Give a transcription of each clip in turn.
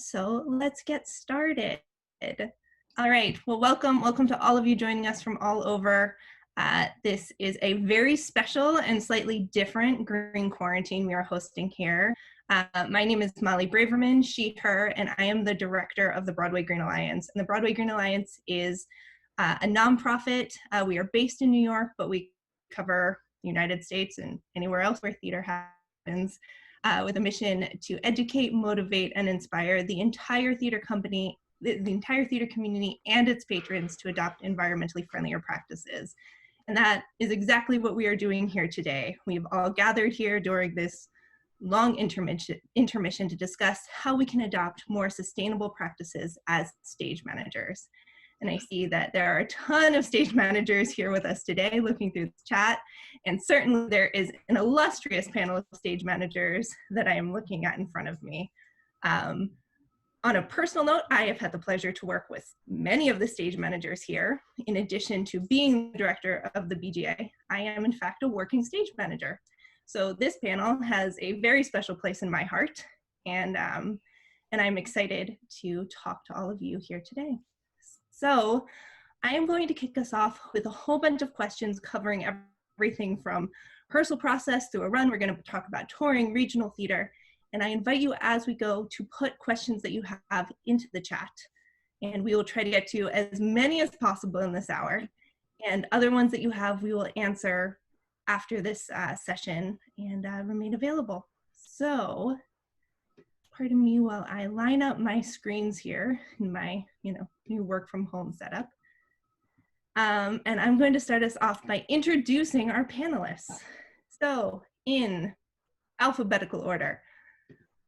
So let's get started. All right, well, welcome to all of you joining us from all over. This is a very special and slightly different green quarantine we are hosting here. My name is Molly Braverman, she, her, and I am the director of the Broadway Green Alliance. And the Broadway Green Alliance is a nonprofit. We are based in New York, but we cover the United States and anywhere else where theater happens. With a mission to educate, motivate, and inspire the entire theater company, the entire theater community and its patrons to adopt environmentally friendlier practices. And that is exactly what we are doing here today. We've all gathered here during this long intermission to discuss how we can adopt more sustainable practices as stage managers. And I see that there are a ton of stage managers here with us today looking through the chat. And certainly there is an illustrious panel of stage managers that I am looking at in front of me. On a personal note, I have had the pleasure to work with many of the stage managers here. In addition to being the director of the BGA, I am in fact a working stage manager. So this panel has a very special place in my heart. And I'm excited to talk to all of you here today. So I am going to kick us off with a whole bunch of questions covering everything from rehearsal process through a run. We're going to talk about touring, regional theater, and I invite you as we go to put questions that you have into the chat. And we will try to get to as many as possible in this hour. And other ones that you have, we will answer after this session and remain available. So pardon me while I line up my screens here in my, new work from home setup. And I'm going to start us off by introducing our panelists. So in alphabetical order,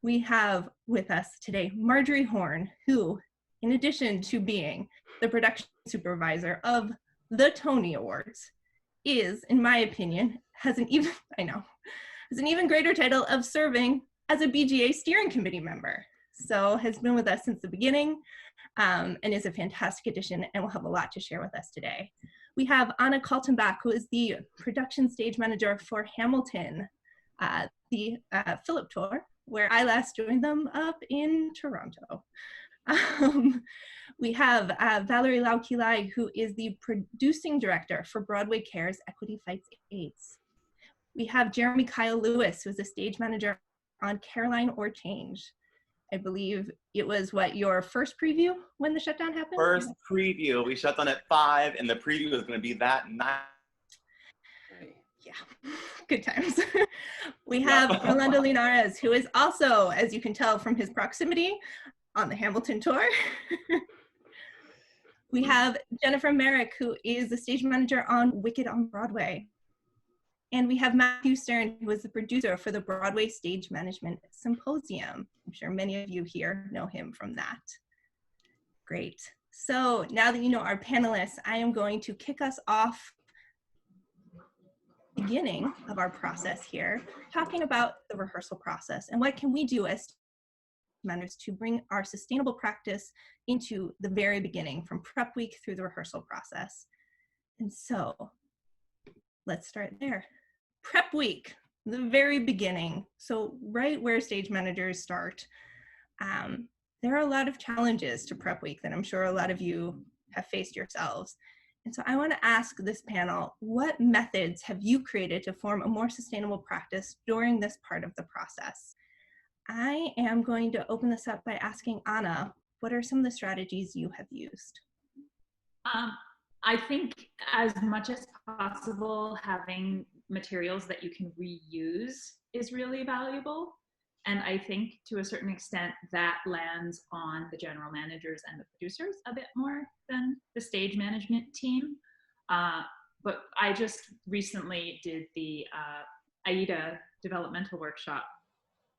we have with us today Marjorie Horne, who, in addition to being the production supervisor of the Tony Awards, is, in my opinion, has an even greater title of serving as a BGA steering committee member. So has been with us since the beginning and is a fantastic addition and will have a lot to share with us today. We have Anna Kaltenbach, who is the production stage manager for Hamilton, the Philip Tour, where I last joined them up in Toronto. We have Valerie Lau-Kee, who is the producing director for Broadway Cares Equity Fights AIDS. We have Jereme Kyle Lewis, who is a stage manager on Caroline or Change. I believe it was your first preview when the shutdown happened? First preview. We shut down at 5 and the preview was going to be that night. Yeah, good times. We have Rolando Linares, who is also, as you can tell from his proximity, on the Hamilton tour. We have Jennifer Marik, who is the stage manager on Wicked on Broadway. And we have Matthew Stern, who is the producer for the Broadway Stage Management Symposium. I'm sure many of you here know him from that. Great. So now that you know our panelists, I am going to kick us off the beginning of our process here, talking about the rehearsal process and what can we do as managers to bring our sustainable practice into the very beginning, from prep week through the rehearsal process. And so let's start there. Prep week, the very beginning. So right where stage managers start. There are a lot of challenges to prep week that I'm sure a lot of you have faced yourselves. And so I want to ask this panel, what methods have you created to form a more sustainable practice during this part of the process? I am going to open this up by asking Anna, what are some of the strategies you have used? I think as much as possible, having materials that you can reuse is really valuable. And I think to a certain extent that lands on the general managers and the producers a bit more than the stage management team. But I just recently did the AIDA developmental workshop,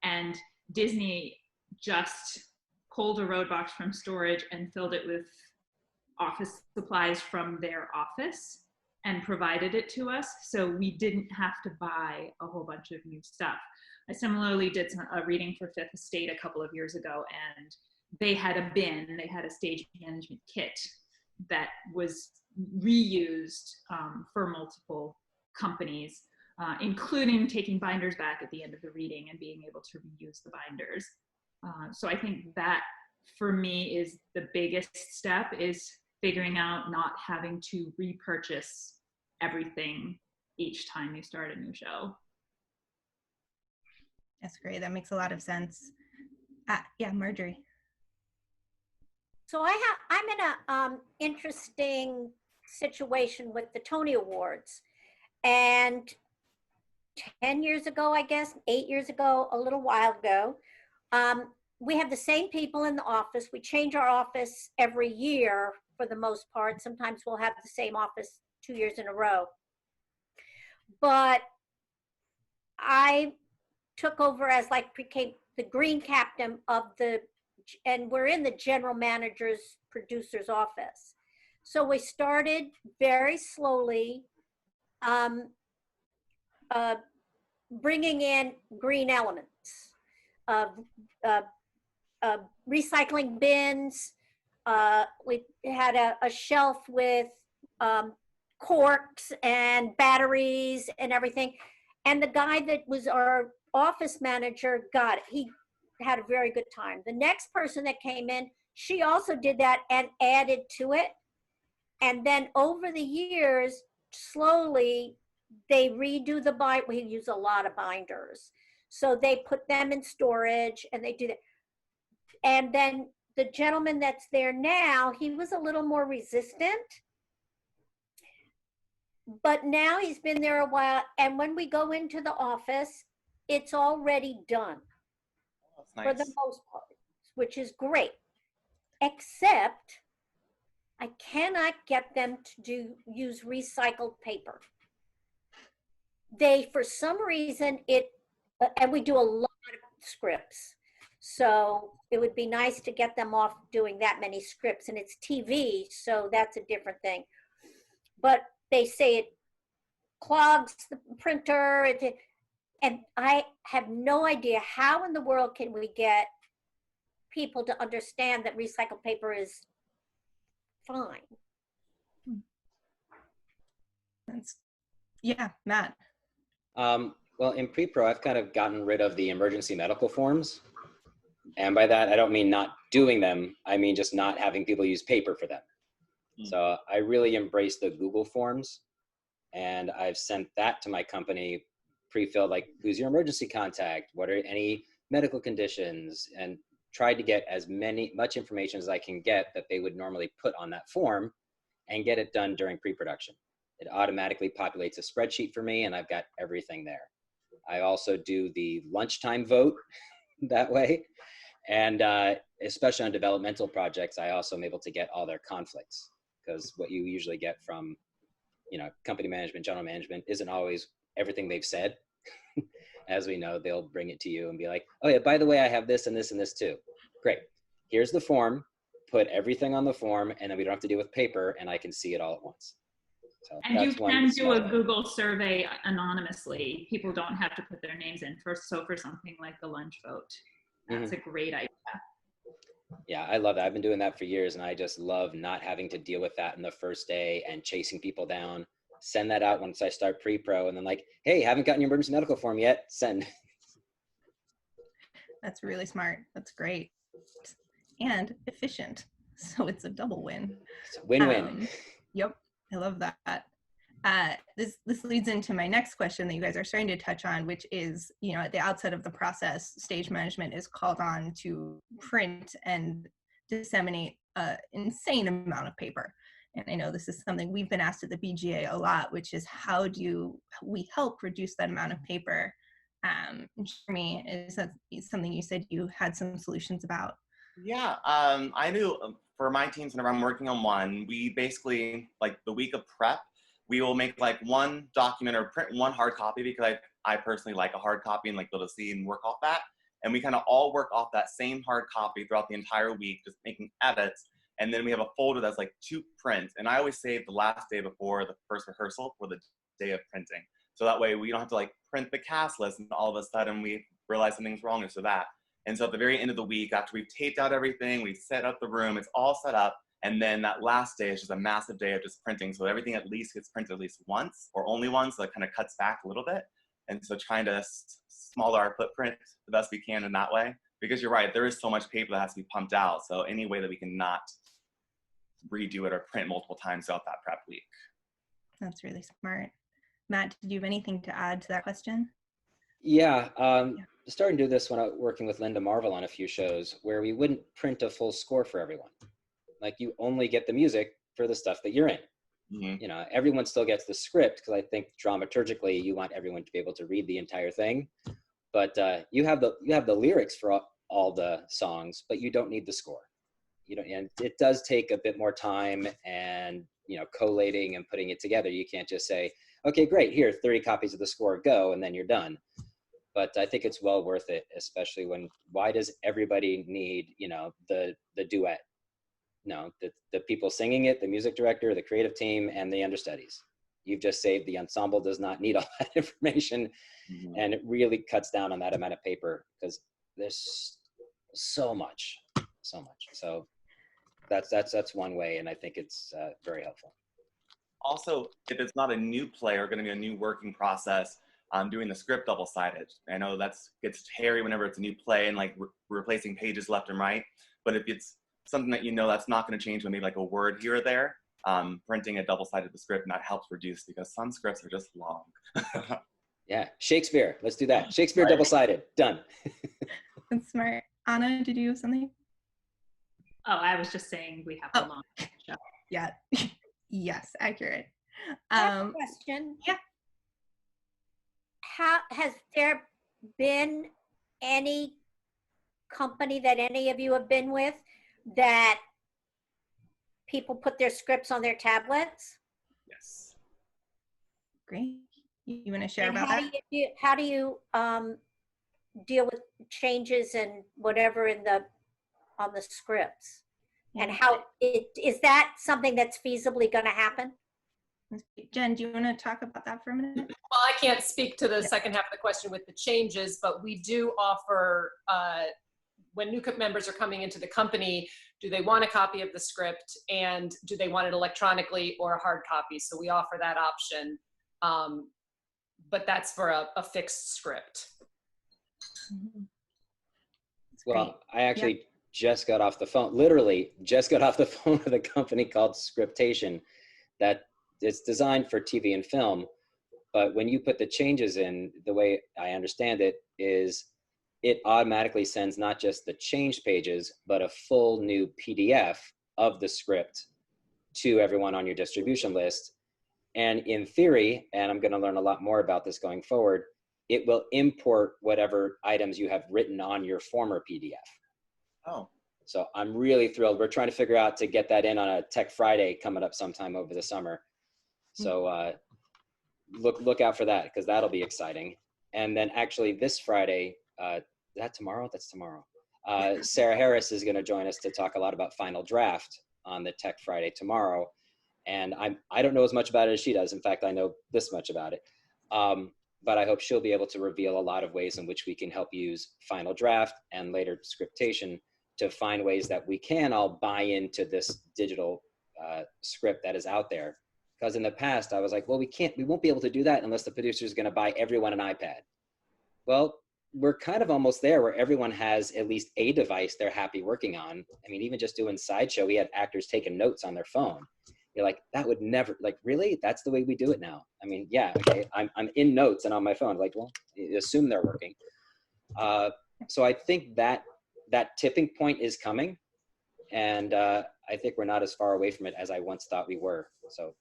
and Disney just pulled a road box from storage and filled it with office supplies from their office and provided it to us, so we didn't have to buy a whole bunch of new stuff. I similarly did a reading for Fifth Estate a couple of years ago, and they had a bin, they had a stage management kit that was reused for multiple companies, including taking binders back at the end of the reading and being able to reuse the binders. So I think that for me is the biggest step, is figuring out not having to repurchase everything each time you start a new show. That's great. That makes a lot of sense. Yeah, Marjorie. So I'm in a interesting situation with the Tony Awards, and 10 years ago, I guess, 8 years ago, a little while ago, we have the same people in the office. We change our office every year for the most part. Sometimes we'll have the same office 2 years in a row. But I took over as became the green captain of and we're in the general manager's producer's office. So we started very slowly bringing in green elements, recycling bins. We had a shelf with corks and batteries and everything. And the guy that was our office manager got it. He had a very good time. The next person that came in, she also did that and added to it. And then over the years, slowly, they redo the bind. We use a lot of binders. So they put them in storage and they do that. And then the gentleman that's there now, he was a little more resistant. But now he's been there a while. And when we go into the office, it's already done. Nice. For the most part, which is great. Except I cannot get them to use recycled paper. They, for some reason, and we do a lot of scripts. So it would be nice to get them off doing that many scripts, and it's TV, so that's a different thing. But they say it clogs the printer, and I have no idea how in the world can we get people to understand that recycled paper is fine. Yeah, Matt. Well, in pre-pro, I've kind of gotten rid of the emergency medical forms. And by that, I don't mean not doing them. I mean just not having people use paper for them. So I really embrace the Google Forms. And I've sent that to my company pre-filled, like, who's your emergency contact? What are any medical conditions? And tried to get as much information as I can get that they would normally put on that form and get it done during pre-production. It automatically populates a spreadsheet for me, and I've got everything there. I also do the lunchtime vote that way. And especially on developmental projects, I also am able to get all their conflicts, because what you usually get from, company management, general management isn't always everything they've said. As we know, they'll bring it to you and be like, oh yeah, by the way, I have this and this and this too. Great. Here's the form, put everything on the form, and then we don't have to deal with paper, and I can see it all at once. So and you can do a Google survey anonymously. People don't have to put their names in for something like the lunch vote. That's a great idea. Yeah, I love that. I've been doing that for years, and I just love not having to deal with that in the first day and chasing people down. Send that out once I start pre-pro, and then like, hey, haven't gotten your emergency medical form yet, send. That's really smart. That's great. And efficient. So it's a double win. Win-win. Yep. I love that. This leads into my next question that you guys are starting to touch on, which is, at the outset of the process, stage management is called on to print and disseminate an insane amount of paper. And I know this is something we've been asked at the BGA a lot, which is how do we help reduce that amount of paper? Jereme, is that something you said you had some solutions about? Yeah, I knew for my teams, whenever I'm working on one, we basically, like the week of prep, we will make like one document or print one hard copy, because I personally like a hard copy and like be able to see and work off that. And we kind of all work off that same hard copy throughout the entire week, just making edits. And then we have a folder that's like 2 prints. And I always save the last day before the first rehearsal for the day of printing. So that way we don't have to like print the cast list and all of a sudden we realize something's wrong or so that. And so at the very end of the week, after we've taped out everything, we've set up the room, it's all set up. And then that last day is just a massive day of just printing. So everything at least gets printed at least once or only once. So it kind of cuts back a little bit. And so trying to smaller our footprint the best we can in that way, because you're right, there is so much paper that has to be pumped out. So any way that we can not redo it or print multiple times throughout that prep week. That's really smart. Matt, did you have anything to add to that question? Yeah, starting to do this when I was working with Linda Marvel on a few shows where we wouldn't print a full score for everyone. Like you only get the music for the stuff that you're in. Mm-hmm. You know, everyone still gets the script because I think dramaturgically you want everyone to be able to read the entire thing. But you have the lyrics for all the songs, but you don't need the score. You know, and it does take a bit more time and, you know, collating and putting it together. You can't just say, okay, great, here, 30 copies of the score, go, and then you're done. But I think it's well worth it, especially when, why does everybody need, you know, the duet? No, the people singing it, the music director, the creative team, and the understudies. You've just saved the ensemble does not need all that information. Mm-hmm. And it really cuts down on that amount of paper because there's so much. So that's one way, and I think it's very helpful. Also, if it's not a new play or going to be a new working process, doing the script double-sided. I know that's gets hairy whenever it's a new play and like replacing pages left and right. But if it's something that you know that's not going to change, maybe like a word here or there, printing a double-sided the script, and that helps reduce because some scripts are just long. Yeah, Shakespeare. Let's do that. Shakespeare Right. double-sided. Done. That's smart. Anna, did you have something? Oh, I was just saying we have a long show. Yeah. Yes, accurate. I have a question. Yeah. Has there been any company that any of you have been with that people put their scripts on their tablets? Yes. Great. You want to share And about how that? how do you deal with changes and whatever on the scripts? And how is that something that's feasibly going to happen? Jen, do you want to talk about that for a minute? Well, I can't speak to the second half of the question with the changes, but we do offer, when new members are coming into the company, do they want a copy of the script and do they want it electronically or a hard copy? So we offer that option, but that's for a fixed script. Well, I actually just got off the phone, literally just got off the phone with a company called Scriptation that it's designed for TV and film. But when you put the changes in, the way I understand it is it automatically sends not just the changed pages, but a full new PDF of the script to everyone on your distribution list. And in theory, and I'm going to learn a lot more about this going forward, it will import whatever items you have written on your former PDF. Oh. So I'm really thrilled. We're trying to figure out to get that in on a Tech Friday coming up sometime over the summer. So look out for that because that'll be exciting. And then actually this Friday, is that tomorrow? That's tomorrow. Sarah Harris is going to join us to talk a lot about Final Draft on the Tech Friday tomorrow. And I don't know as much about it as she does. In fact, I know this much about it. But I hope she'll be able to reveal a lot of ways in which we can help use Final Draft and later Scriptation to find ways that we can all buy into this digital script that is out there. Because in the past, I was like, well, we won't be able to do that unless the producer is going to buy everyone an iPad. Well, we're kind of almost there where everyone has at least a device they're happy working on. I mean, even just doing Sideshow, we had actors taking notes on their phone. You're like, that would never, like, really? That's the way we do it now. I mean, yeah, okay, I'm in notes and on my phone. Like, well, you assume they're working. So I think that tipping point is coming. And I think we're not as far away from it as I once thought we were. So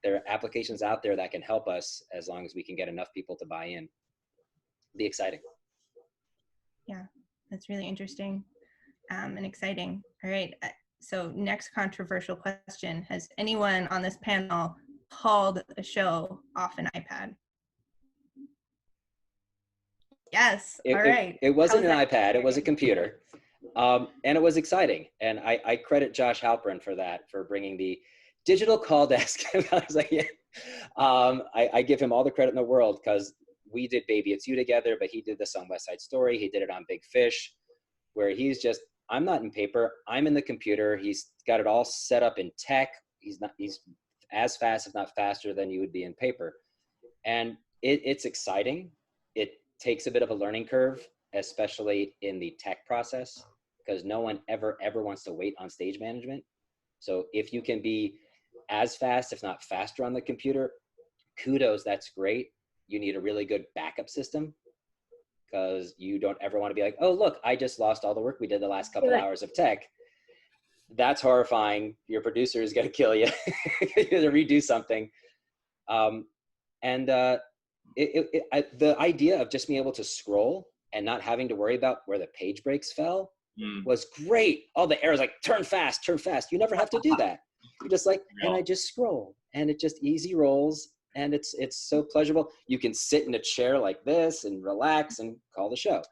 there are applications out there that can help us as long as we can get enough people to buy in. It'll be exciting. Yeah, that's really interesting and exciting. All right. So next controversial question. Has anyone on this panel called a show off an iPad? Yes. All right. It wasn't an iPad. It was a computer. And it was exciting. And I credit Josh Halpern for that, for bringing the digital call desk. I was like, yeah. I give him all the credit in the world because we did Baby It's You together, but he did this on West Side Story. He did it on Big Fish, where he's just, I'm not in paper, I'm in the computer. He's got it all set up in tech. He's as fast, if not faster than you would be in paper. And It's exciting. It takes a bit of a learning curve, especially in the tech process, because no one ever wants to wait on stage management. So if you can be as fast, if not faster on the computer, kudos, that's great. You need a really good backup system, because you don't ever want to be like, oh, look, I just lost all the work we did the last couple hours of tech. That's horrifying. Your producer is going to kill you. You're going to redo something. The idea of just being able to scroll and not having to worry about where the page breaks fell was great. All the arrows, like, turn fast, turn fast. You never have to do that. You're just like, and I just scroll, and it just easy rolls, and it's so pleasurable. You can sit in a chair like this and relax and call the show.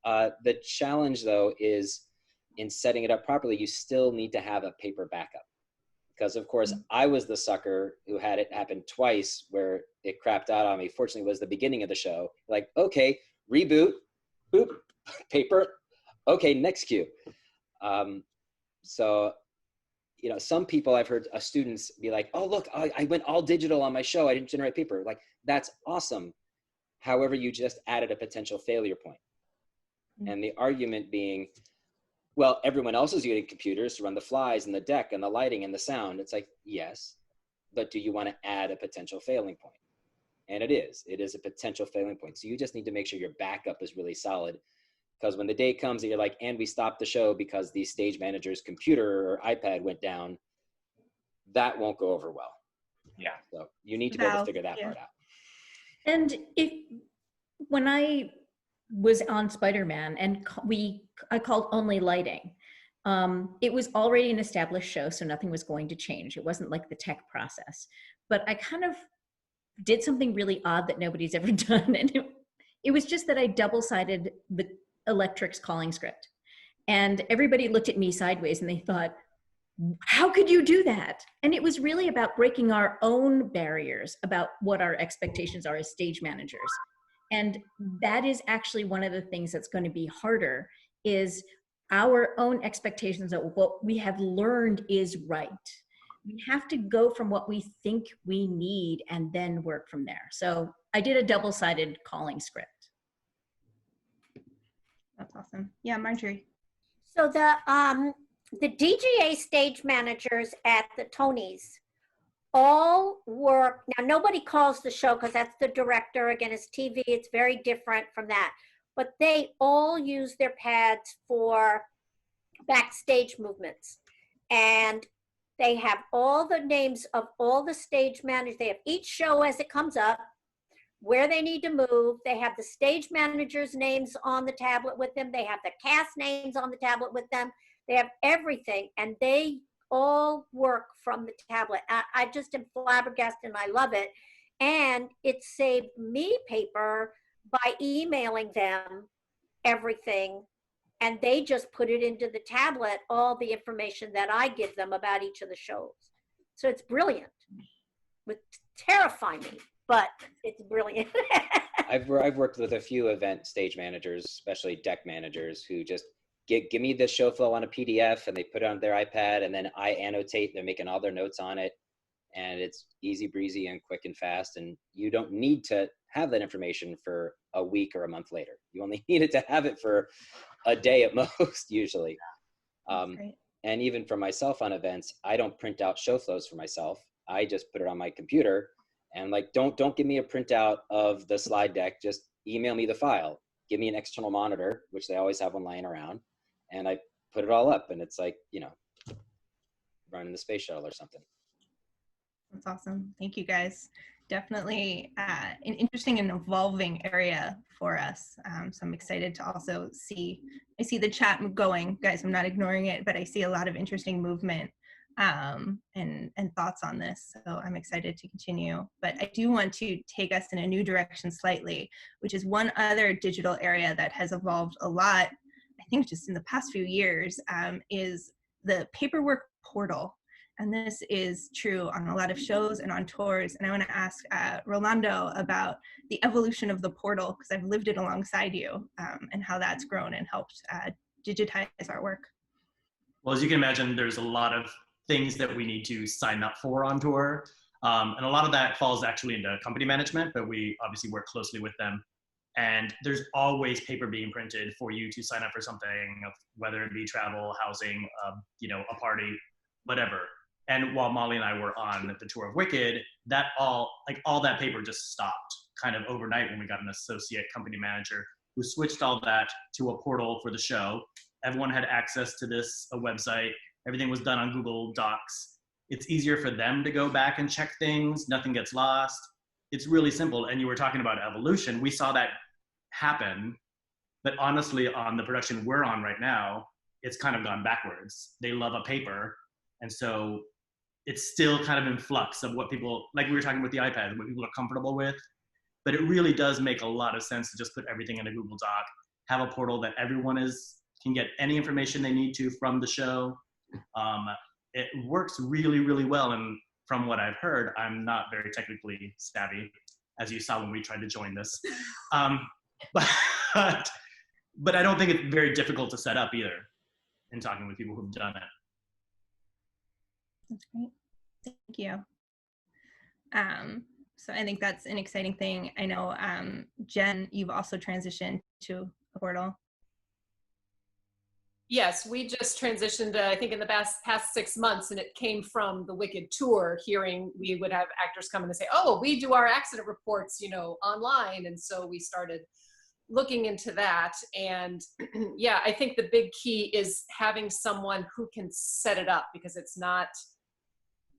The challenge, though, is in setting it up properly, you still need to have a paper backup. Because, of course, I was the sucker who had it happen twice where it crapped out on me. Fortunately, it was the beginning of the show. Like, okay, reboot, boop, paper. Okay, next cue. So, you know, some people, I've heard students be like, oh, look, I went all digital on my show. I didn't generate paper. Like, that's awesome. However, you just added a potential failure point. And the argument being, well, everyone else is using computers to run the flies and the deck and the lighting and the sound. It's like, yes, but do you want to add a potential failing point? And it is a potential failing point. So you just need to make sure your backup is really solid, because when the day comes and you're like, and we stopped the show because the stage manager's computer or iPad went down, that won't go over well. Yeah. So you need to be able to figure that part out. And when I was on Spider-Man and I called only lighting, it was already an established show, so nothing was going to change. It wasn't like the tech process, but I kind of did something really odd that nobody's ever done. And it was just that I double-sided the electrics calling script, and everybody looked at me sideways and they thought, how could you do that? And it was really about breaking our own barriers about what our expectations are as stage managers. And that is actually one of the things that's going to be harder, is our own expectations of what we have learned is right. We have to go from what we think we need and then work from there. So I did a double-sided calling script. That's awesome. Yeah, Marjorie. So the DGA stage managers at the Tonys all work. Now, nobody calls the show because that's the director. Again, it's TV. It's very different from that. But they all use their pads for backstage movements. And they have all the names of all the stage managers. They have each show as it comes up, where they need to move. They have the stage managers' names on the tablet with them. They have the cast names on the tablet with them. They have everything, and they all work from the tablet. I just am flabbergasted, and I love it. And it saved me paper by emailing them everything, and they just put it into the tablet, all the information that I give them about each of the shows. So it's brilliant. It terrifies me, but it's brilliant. I've worked with a few event stage managers, especially deck managers, who just give me the show flow on a PDF and they put it on their iPad, and then I annotate. They're making all their notes on it, and it's easy breezy and quick and fast. And you don't need to have that information for a week or a month later. You only needed to have it for a day at most, usually. And even for myself on events, I don't print out show flows for myself. I just put it on my computer, and like, don't give me a printout of the slide deck. Just email me the file. Give me an external monitor, which they always have one lying around, and I put it all up, and it's like, you know, running the space shuttle or something. That's awesome. Thank you, guys. Definitely an interesting and evolving area for us. So I'm excited to also see, I see the chat going, guys, I'm not ignoring it, but I see a lot of interesting movement and thoughts on this. So I'm excited to continue. But I do want to take us in a new direction slightly, which is one other digital area that has evolved a lot, I think just in the past few years, is the paperwork portal. And this is true on a lot of shows and on tours. And I want to ask Rolando about the evolution of the portal, because I've lived it alongside you, and how that's grown and helped digitize our work. Well, as you can imagine, there's a lot of things that we need to sign up for on tour. And a lot of that falls actually into company management, but we obviously work closely with them. And there's always paper being printed for you to sign up for something, whether it be travel, housing, a party, whatever. And while Molly and I were on the tour of Wicked, all that paper just stopped kind of overnight when we got an associate company manager who switched all that to a portal for the show. Everyone had access to a website. Everything was done on Google Docs. It's easier for them to go back and check things. Nothing gets lost. It's really simple. And you were talking about evolution. We saw that happen, but honestly, on the production we're on right now, it's kind of gone backwards. They love a paper. And so it's still kind of in flux of what people, like we were talking with the iPad, what people are comfortable with. But it really does make a lot of sense to just put everything in a Google Doc, have a portal that everyone can get any information they need to from the show. It works really, really well. And from what I've heard, I'm not very technically savvy, as you saw when we tried to join this. But I don't think it's very difficult to set up either in talking with people who've done it. That's great. Thank you. So I think that's an exciting thing. I know, Jen, you've also transitioned to a portal. Yes, we just transitioned, I think in the past 6 months, and it came from the Wicked tour, we would have actors come in and say, oh, we do our accident reports, online. And so we started looking into that. And yeah, I think the big key is having someone who can set it up, because it's not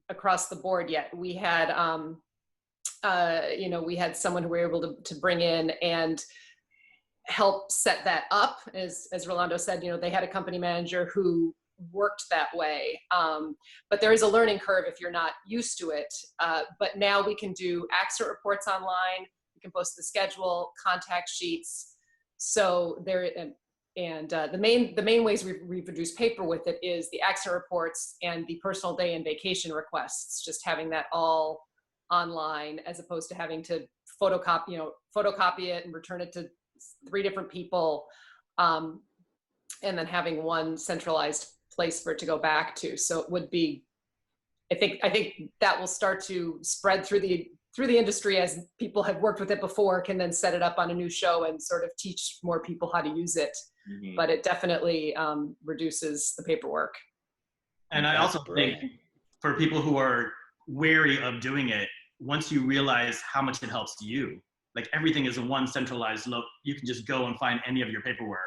across the board yet. We had, we had someone who we were able to bring in and help set that up. As Rolando said, they had a company manager who worked that way. But there is a learning curve if you're not used to it. But now we can do accident reports online. We can post the schedule, contact sheets. So there, and the main ways we've reduced paper with it is the accident reports and the personal day and vacation requests, just having that all online, as opposed to having to photocopy it and return it to 3 different people, and then having one centralized place for it to go back to. So it would be, I think that will start to spread through the industry, as people have worked with it before can then set it up on a new show and sort of teach more people how to use it. Mm-hmm. But it definitely reduces the paperwork. And I also think for people who are wary of doing it, once you realize how much it helps you, like everything is in one centralized look, you can just go and find any of your paperwork.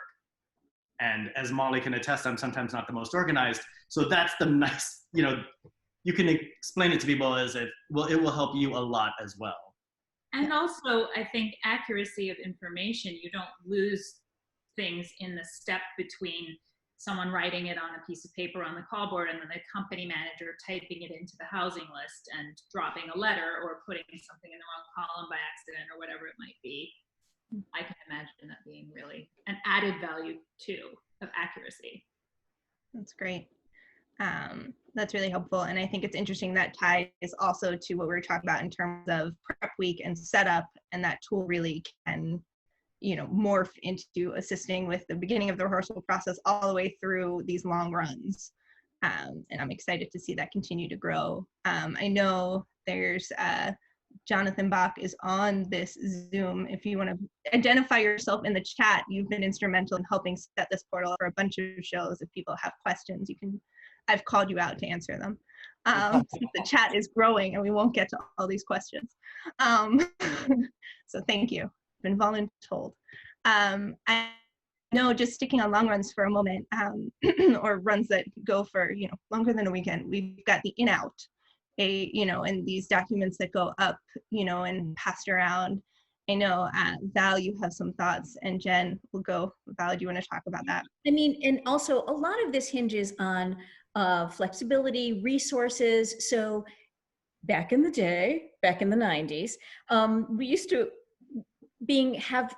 And as Molly can attest, I'm sometimes not the most organized. So that's the nice, you can explain it to people as if, well, it will help you a lot as well. And also, I think accuracy of information, you don't lose things in the step between someone writing it on a piece of paper on the call board and then the company manager typing it into the housing list and dropping a letter or putting something in the wrong column by accident or whatever it might be. I can imagine that being really an added value too of accuracy. That's great. That's really helpful. And I think it's interesting that ties also to what we were talking about in terms of prep week and setup, and that tool really can morph into assisting with the beginning of the rehearsal process all the way through these long runs. And I'm excited to see that continue to grow. I know there's Jonathan Bach is on this Zoom. If you want to identify yourself in the chat, you've been instrumental in helping set this portal for a bunch of shows. If people have questions, I've called you out to answer them. Since the chat is growing and we won't get to all these questions. So thank you. Been voluntold. I know, just sticking on long runs for a moment, or runs that go for longer than a weekend. We've got the in-out, and these documents that go up, and passed around. I know, Val, you have some thoughts, and Jen will go. Val, do you want to talk about that? I mean, and also a lot of this hinges on flexibility, resources. So back in the day, back in the 90s, we used to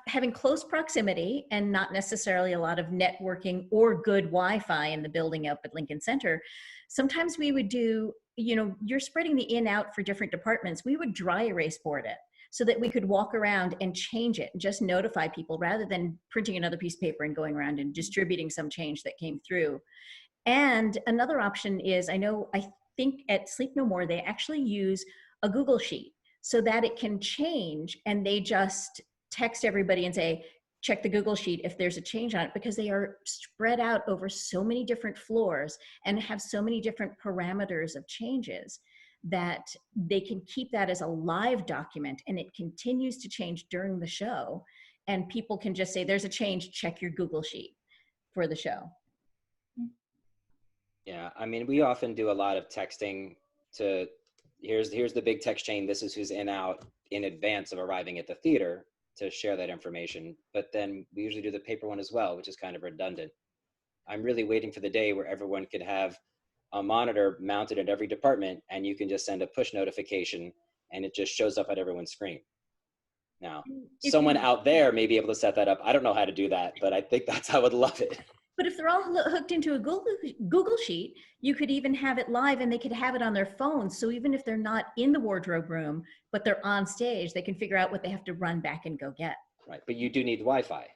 having close proximity and not necessarily a lot of networking or good Wi-Fi in the building up at Lincoln Center. Sometimes we would do, you're spreading the in out for different departments. We would dry erase board it so that we could walk around and change it and just notify people rather than printing another piece of paper and going around and distributing some change that came through. And another option is, I think at Sleep No More, they actually use a Google Sheet so that it can change, and they just text everybody and say, check the Google Sheet if there's a change on it, because they are spread out over so many different floors and have so many different parameters of changes that they can keep that as a live document, and it continues to change during the show. And people can just say, there's a change, check your Google Sheet for the show. Yeah, I mean, we often do a lot of texting to, here's the big text chain, this is who's in out in advance of arriving at the theater to share that information. But then we usually do the paper one as well, which is kind of redundant. I'm really waiting for the day where everyone could have a monitor mounted at every department, and you can just send a push notification and it just shows up at everyone's screen. Now, someone out there may be able to set that up. I don't know how to do that, but I think I would love it. But if they're all hooked into a Google Sheet, you could even have it live, and they could have it on their phones. So even if they're not in the wardrobe room, but they're on stage, they can figure out what they have to run back and go get. Right, but you do need Wi-Fi.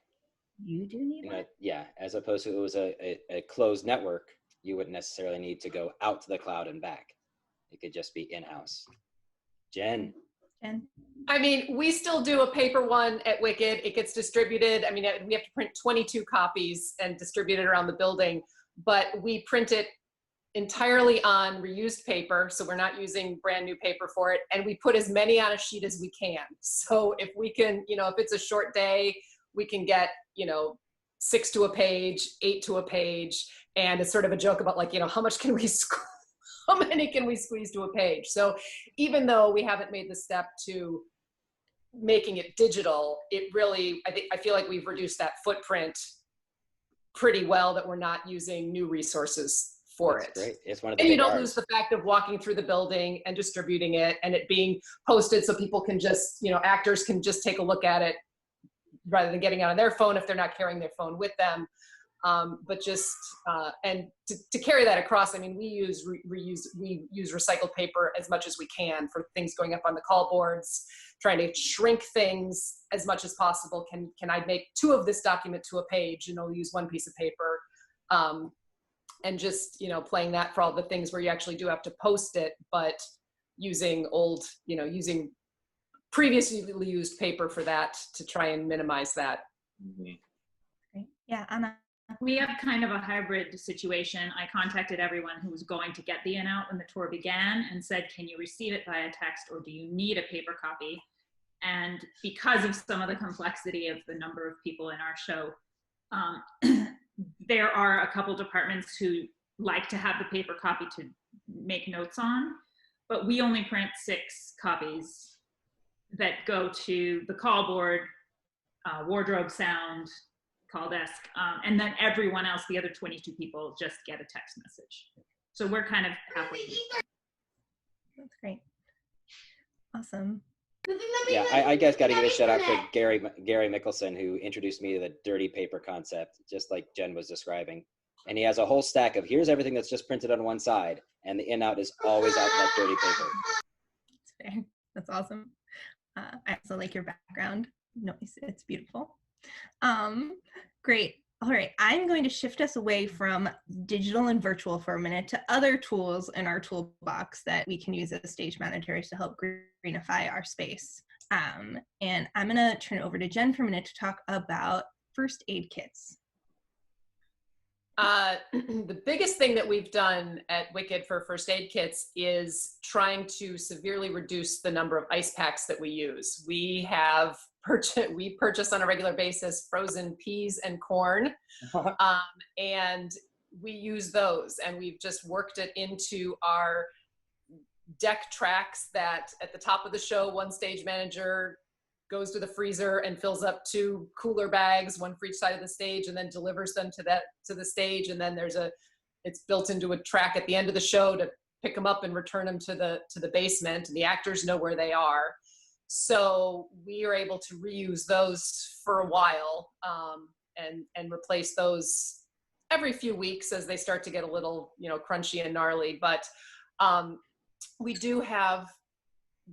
You do need Wi-Fi? Yeah, as opposed to it was a closed network, you wouldn't necessarily need to go out to the cloud and back. It could just be in-house. Jen? I mean, we still do a paper one at Wicked. It gets distributed. I mean, we have to print 22 copies and distribute it around the building, but we print it entirely on reused paper. So we're not using brand new paper for it. And we put as many on a sheet as we can. So if we can, if it's a short day, we can get, 6 to a page, 8 to a page. And it's sort of a joke about like, how much can we how many can we squeeze to a page? So even though we haven't made the step to making it digital, it really, I feel like we've reduced that footprint pretty well, that we're not using new resources for it. Great. It's one of the and you don't lose the fact of walking through the building and distributing it and it being posted so people can just, actors can just take a look at it rather than getting out on their phone if they're not carrying their phone with them. But just, and to carry that across, I mean, we use recycled paper as much as we can for things going up on the call boards, trying to shrink things as much as possible. Can I make 2 of this document to a page and I'll use 1 piece of paper? And just, playing that for all the things where you actually do have to post it, but using old, using previously used paper for that to try and minimize that. Mm-hmm. Great. Yeah, Anna. We have kind of a hybrid situation. I contacted everyone who was going to get the in-out when the tour began and said, can you receive it via text or do you need a paper copy? And because of some of the complexity of the number of people in our show, there are a couple departments who like to have the paper copy to make notes on, but we only print 6 copies that go to the call board, wardrobe, sound, call desk, and then everyone else, the other 22 people, just get a text message. So we're kind of halfway. That's great. Awesome. Yeah, I guess got to give a shout out to Gary Mickelson, who introduced me to the dirty paper concept, just like Jen was describing. And he has a whole stack of, here's everything that's just printed on one side, and the in-out is always out that dirty paper. That's fair. That's awesome. I also like your background. It's beautiful. Great. All right, I'm going to shift us away from digital and virtual for a minute to other tools in our toolbox that we can use as stage managers to help greenify our space. And I'm going to turn it over to Jen for a minute to talk about first aid kits. The biggest thing that we've done at Wicked for first aid kits is trying to severely reduce the number of ice packs that we use. We purchase on a regular basis frozen peas and corn, and we use those, and we've just worked it into our deck tracks that at the top of the show, one stage manager goes to the freezer and fills up 2 cooler bags, 1 for each side of the stage, and then delivers them to the stage. And then it's built into a track at the end of the show to pick them up and return them to the basement, and the actors know where they are. So we are able to reuse those for a while, and replace those every few weeks as they start to get a little, crunchy and gnarly. But we do have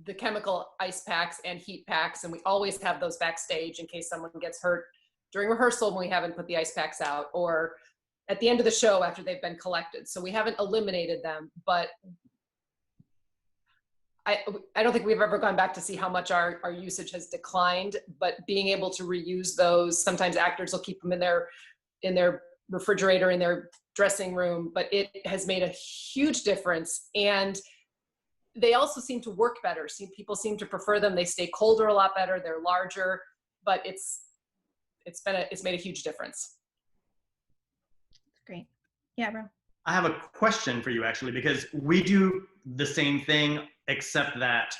the chemical ice packs and heat packs, and we always have those backstage in case someone gets hurt during rehearsal when we haven't put the ice packs out, or at the end of the show after they've been collected. So we haven't eliminated them, but I don't think we've ever gone back to see how much our usage has declined, but being able to reuse those, sometimes actors will keep them in their refrigerator, in their dressing room, but it has made a huge difference. And they also seem to work better. People seem to prefer them. They stay colder a lot better. They're larger, but it's made a huge difference. Great. Yeah, bro. I have a question for you actually, because we do the same thing, except that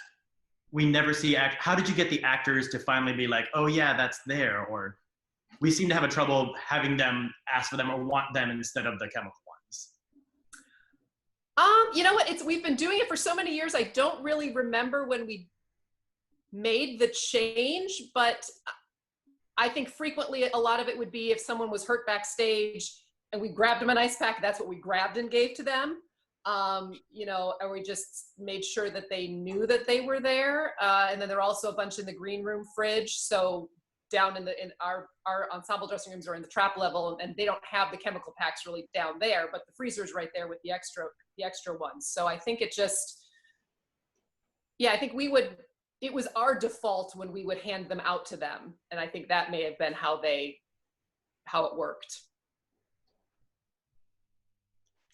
we never see how did you get the actors to finally be like, oh yeah, that's there? Or we seem to have a trouble having them ask for them or want them instead of the chemical ones. You know what? We've been doing it for so many years. I don't really remember when we made the change, but I think frequently a lot of it would be if someone was hurt backstage and we grabbed them an ice pack, that's what we grabbed and gave to them. You know, or we just made sure that they knew that they were there. And then there are also a bunch in the green room fridge. So down in our ensemble dressing rooms are in the trap level, and they don't have the chemical packs really down there, but the freezer's right there with the extra ones. So I think it was our default when we would hand them out to them. And I think that may have been how it worked.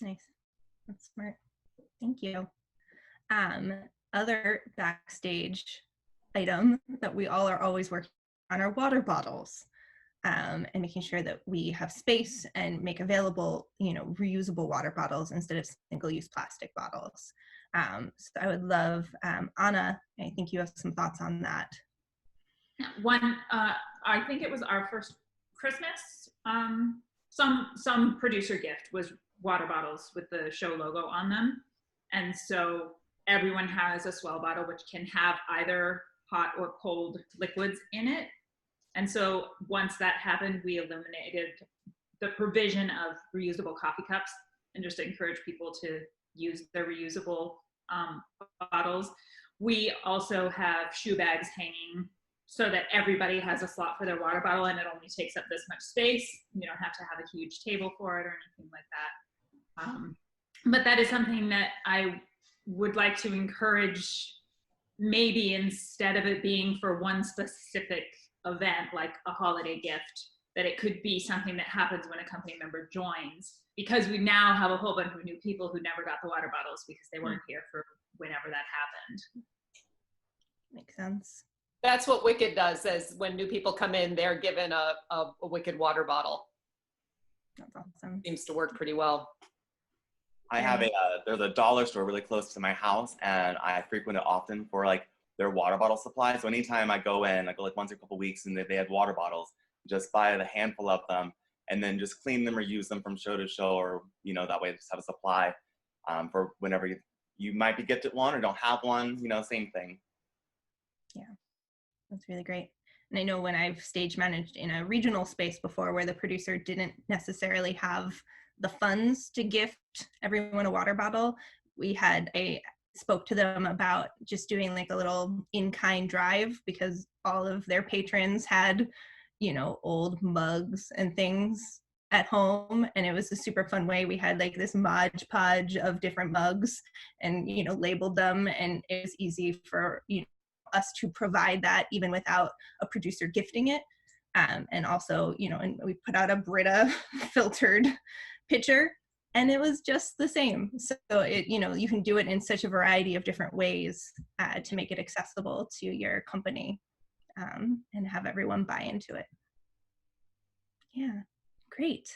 Nice. That's smart. Thank you. Other backstage item that we all are always working on are water bottles, and making sure that we have space and make available, reusable water bottles instead of single-use plastic bottles. So I would love, Anna, I think you have some thoughts on that. I think it was our first Christmas, some producer gift was water bottles with the show logo on them. And so everyone has a swell bottle, which can have either hot or cold liquids in it. And so once that happened, we eliminated the provision of reusable coffee cups and just encourage people to use their reusable bottles. We also have shoe bags hanging so that everybody has a slot for their water bottle, and it only takes up this much space. You don't have to have a huge table for it or anything like that. But that is something that I would like to encourage, maybe instead of it being for one specific event, like a holiday gift, that it could be something that happens when a company member joins, because we now have a whole bunch of new people who never got the water bottles because they weren't here for whenever that happened. Makes sense. That's what Wicked does, is when new people come in, they're given a Wicked water bottle. That's awesome. Seems to work pretty well. I have there's a dollar store really close to my house, and I frequent it often for like their water bottle supply. So anytime I go in, I go like once a couple weeks, and they have water bottles, just buy a handful of them and then just clean them or use them from show to show, or that way just have a supply for whenever you might be gifted one or don't have one, same thing. Yeah, that's really great. And I know when I've stage managed in a regional space before where the producer didn't necessarily have the funds to gift everyone a water bottle, spoke to them about just doing like a little in-kind drive, because all of their patrons had, old mugs and things at home, and it was a super fun way. We had like this Mod Podge of different mugs and, labeled them, and it was easy for, us to provide that even without a producer gifting it. And also, and we put out a Brita filtered pitcher, and it was just the same. So it, you can do it in such a variety of different ways to make it accessible to your company, and have everyone buy into it. Yeah, great.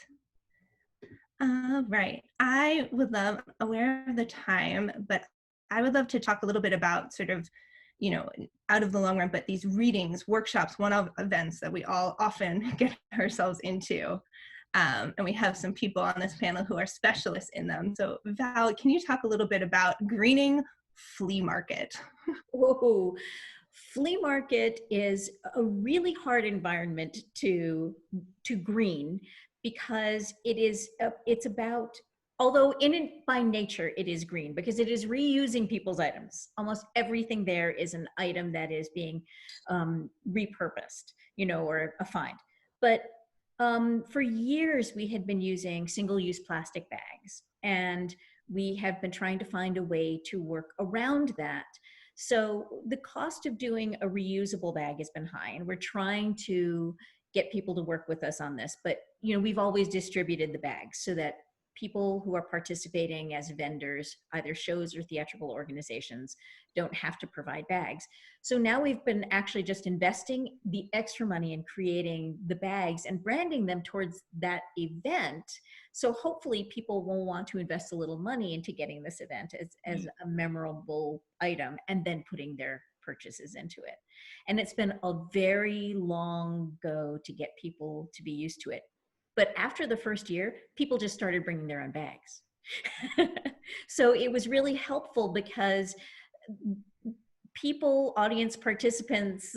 Right. I would love, aware of the time, but I would love to talk a little bit about sort of, out of the long run, but these readings, workshops, one-off events that we all often get ourselves into. And we have some people on this panel who are specialists in them. So Val, can you talk a little bit about greening Flea Market? Oh, flea market is a really hard environment to green, because it's about, although by nature it is green, because it is reusing people's items. Almost everything there is an item that is being repurposed, or a find. But for years we had been using single-use plastic bags, and we have been trying to find a way to work around that So the cost of doing a reusable bag has been high, and we're trying to get people to work with us on this. But we've always distributed the bags so that people who are participating as vendors, either shows or theatrical organizations, don't have to provide bags. So now we've been actually just investing the extra money in creating the bags and branding them towards that event. So hopefully people will want to invest a little money into getting this event as a memorable item and then putting their purchases into it. And it's been a very long go to get people to be used to it. But after the first year, people just started bringing their own bags. So it was really helpful because people, audience participants,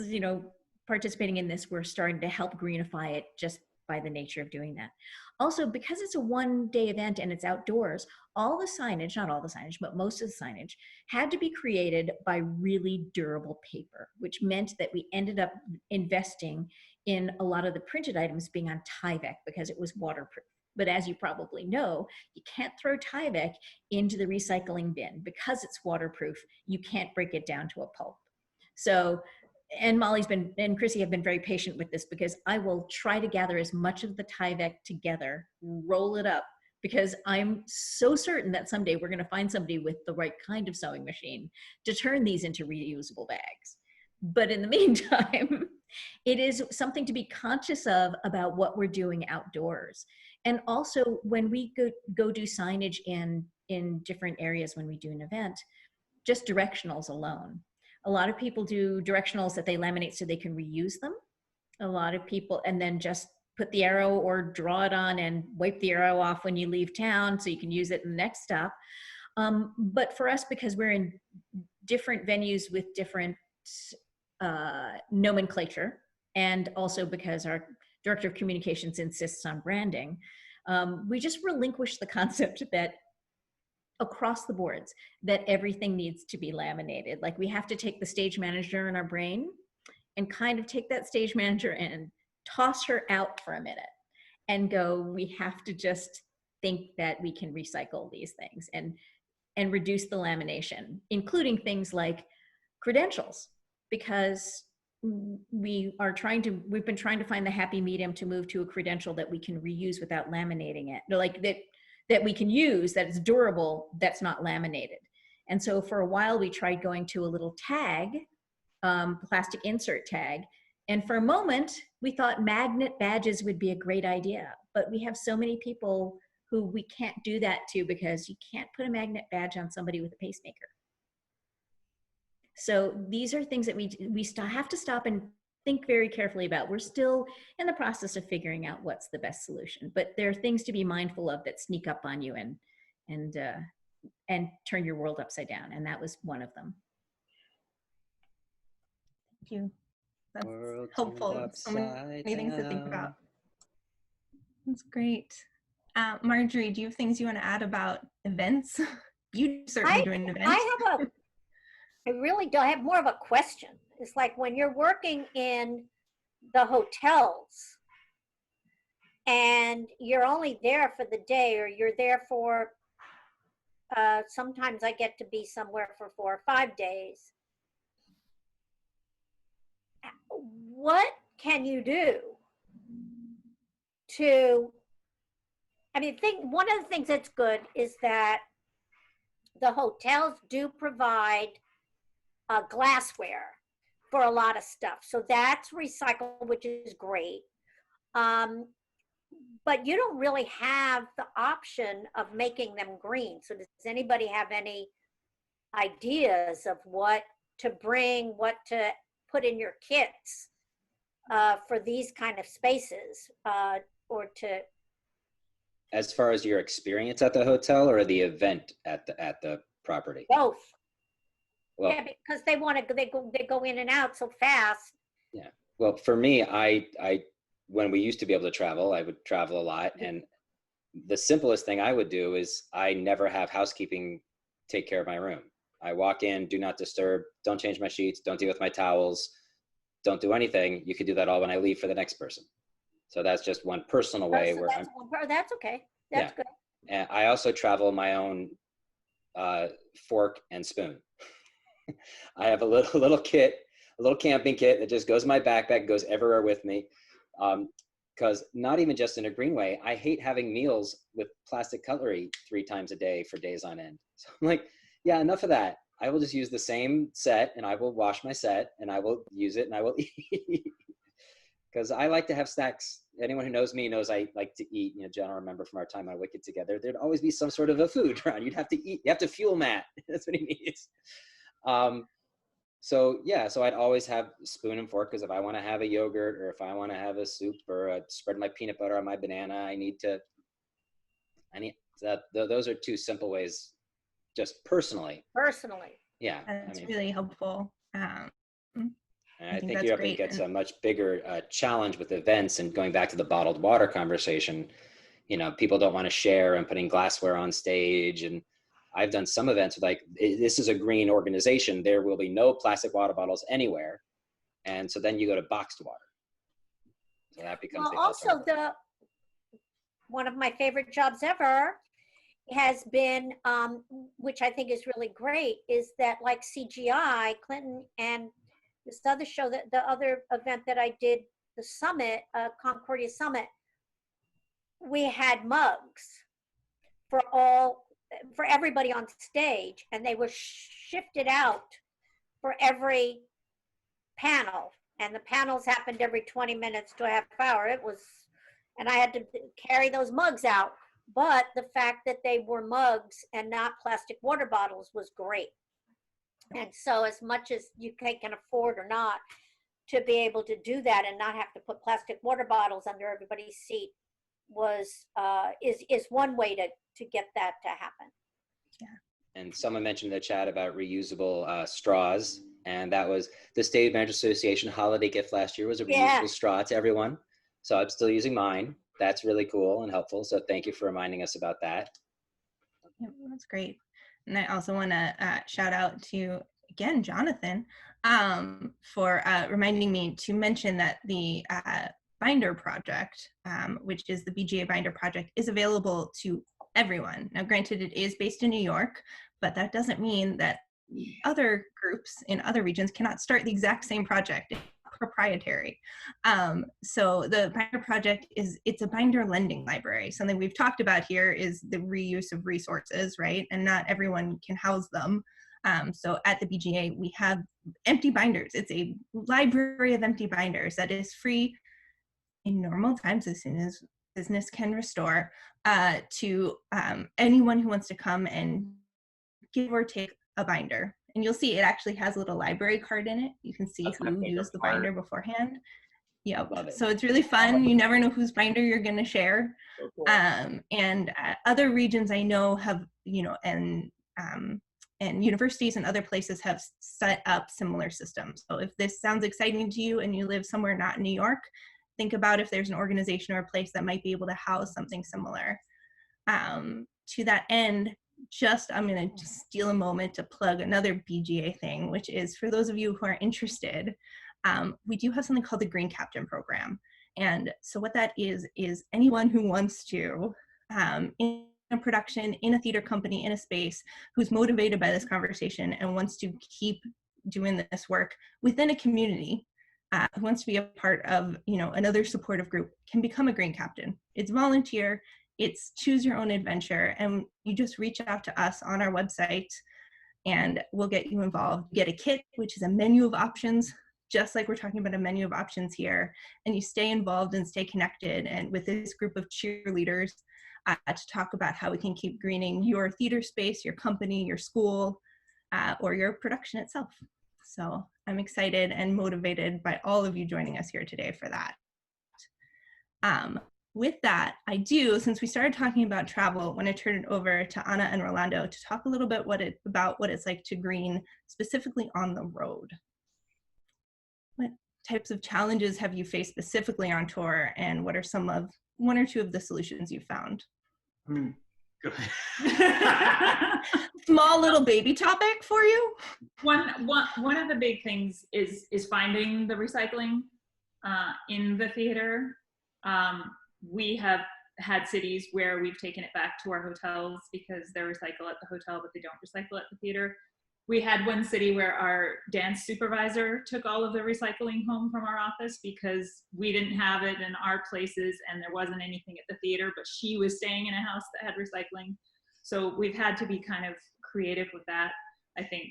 participating in this were starting to help greenify it just by the nature of doing that. Also, because it's a one-day event and it's outdoors, all the signage, not all the signage, but most of the signage had to be created by really durable paper, which meant that we ended up investing in a lot of the printed items being on Tyvek because it was waterproof. But as you probably know, you can't throw Tyvek into the recycling bin because it's waterproof. You can't break it down to a pulp. So, and Molly's been, and Chrissy have been very patient with this because I will try to gather as much of the Tyvek together, roll it up, because I'm so certain that someday we're going to find somebody with the right kind of sewing machine to turn these into reusable bags. But in the meantime, it is something to be conscious of about what we're doing outdoors. And also when we go do signage in different areas when we do an event, just directionals alone. A lot of people do directionals that they laminate so they can reuse them. A lot of people, and then just put the arrow or draw it on and wipe the arrow off when you leave town so you can use it in the next stop. But for us, because we're in different venues with different nomenclature, and also because our director of communications insists on branding, we just relinquish the concept that across the boards that everything needs to be laminated. Like we have to take the stage manager in our brain and kind of take that stage manager and toss her out for a minute and go, we have to just think that we can recycle these things and reduce the lamination, including things like credentials, because we've been trying to find the happy medium to move to a credential that we can reuse without laminating it, like that we can use, that it's durable, that's not laminated. And so for a while we tried going to a little tag, plastic insert tag, and for a moment we thought magnet badges would be a great idea, but we have so many people who we can't do that to because you can't put a magnet badge on somebody with a pacemaker. So these are things that we have to stop and think very carefully about. We're still in the process of figuring out what's the best solution, but there are things to be mindful of that sneak up on you and turn your world upside down. And that was one of them. Thank you. That's helpful. So many things to think about. That's great. Marjorie, do you have things you want to add about events? You certainly do an event. I really don't. I have more of a question. It's like when you're working in the hotels and you're only there for the day, or you're there for, sometimes I get to be somewhere for 4 or 5 days. What can you do to, one of the things that's good is that the hotels do provide glassware for a lot of stuff. So that's recycled, which is great. But you don't really have the option of making them green. So does anybody have any ideas of what to bring, what to put in your kits for these kind of spaces, or to? As far as your experience at the hotel or the event at the property? Both. Well, yeah, because they go in and out so fast. Yeah. Well, for me, I when we used to be able to travel, I would travel a lot, and the simplest thing I would do is I never have housekeeping take care of my room. I walk in, do not disturb, don't change my sheets, don't deal with my towels, don't do anything. You could do that all when I leave for the next person. So that's just one personal way so where that's okay. That's good. And I also travel my own fork and spoon. I have a little kit, a little camping kit that just goes in my backpack, goes everywhere with me. Because not even just in a greenway, I hate having meals with plastic cutlery 3 times a day for days on end. So I'm like, yeah, enough of that. I will just use the same set and I will wash my set and I will use it and I will eat. Because I like to have snacks. Anyone who knows me knows I like to eat. You know, Jen, I remember from our time on Wicked together, there'd always be some sort of a food around. You'd have to eat. You have to fuel Matt. That's what he needs. So yeah, so I'd always have spoon and fork because if I want to have a yogurt or if I want to have a soup or spread my peanut butter on my banana, those are 2 simple ways, just personally. Personally. Yeah. That's really helpful. And I think that's Europe great. gets a much bigger challenge with events, and going back to the bottled water conversation, you know, people don't want to share and putting glassware on stage. And I've done some events with like, this is a green organization. There will be no plastic water bottles anywhere. And so then you go to boxed water. So that becomes the also one of my favorite jobs ever has been, which I think is really great, is that like CGI, Clinton, and this other show, that the other event that I did, the summit, Concordia Summit, we had mugs for everybody on stage, and they were shifted out for every panel, and the panels happened every 20 minutes to a half hour. And I had to carry those mugs out, but the fact that they were mugs and not plastic water bottles was great. And so as much as you can afford or not to be able to do that and not have to put plastic water bottles under everybody's seat is one way to get that to happen. Yeah. And someone mentioned in the chat about reusable straws, and that was the State Managers Association holiday gift last year was a reusable straw to everyone. So I'm still using mine. That's really cool and helpful. So thank you for reminding us about that. Yeah, that's great. And I also want to shout out to, again, Jonathan, for reminding me to mention that the binder project, which is the BGA binder project, is available to everyone. Now, granted, it is based in New York, but that doesn't mean that other groups in other regions cannot start the exact same project. It's proprietary. So the binder project it's a binder lending library. Something we've talked about here is the reuse of resources, right? And not everyone can house them. So at the BGA, we have empty binders. It's a library of empty binders that is free in normal times as soon as business can restore to anyone who wants to come and give or take a binder. And you'll see it actually has a little library card in it. You can see who used the binder beforehand. Yep. So it's really fun. You never know whose binder you're going to share. So cool. And other regions I know have, and universities and other places have set up similar systems. So if this sounds exciting to you and you live somewhere not in New York, think about if there's an organization or a place that might be able to house something similar. To that end, I'm going to just steal a moment to plug another BGA thing, which is for those of you who are interested, we do have something called the Green Captain Program. And so what that is anyone who wants to, in a production, in a theater company, in a space, who's motivated by this conversation and wants to keep doing this work within a community, who wants to be a part of, another supportive group, can become a Green Captain. It's volunteer. It's choose your own adventure, and you just reach out to us on our website and we'll get you involved. You get a kit, which is a menu of options, just like we're talking about a menu of options here, and you stay involved and stay connected and with this group of cheerleaders to talk about how we can keep greening your theater space, your company, your school, or your production itself. So I'm excited and motivated by all of you joining us here today for that. With that, since we started talking about travel, when I turn it over to Anna and Rolando to talk a little bit about what it's like to green specifically on the road. What types of challenges have you faced specifically on tour, and what are one or two of the solutions you found? Go ahead. Small little baby topic for you. One of the big things is finding the recycling in the theater. We have had cities where we've taken it back to our hotels because they recycle at the hotel, but they don't recycle at the theater. We had one city where our dance supervisor took all of the recycling home from our office because we didn't have it in our places and there wasn't anything at the theater, but she was staying in a house that had recycling. So we've had to be kind of creative with that. I think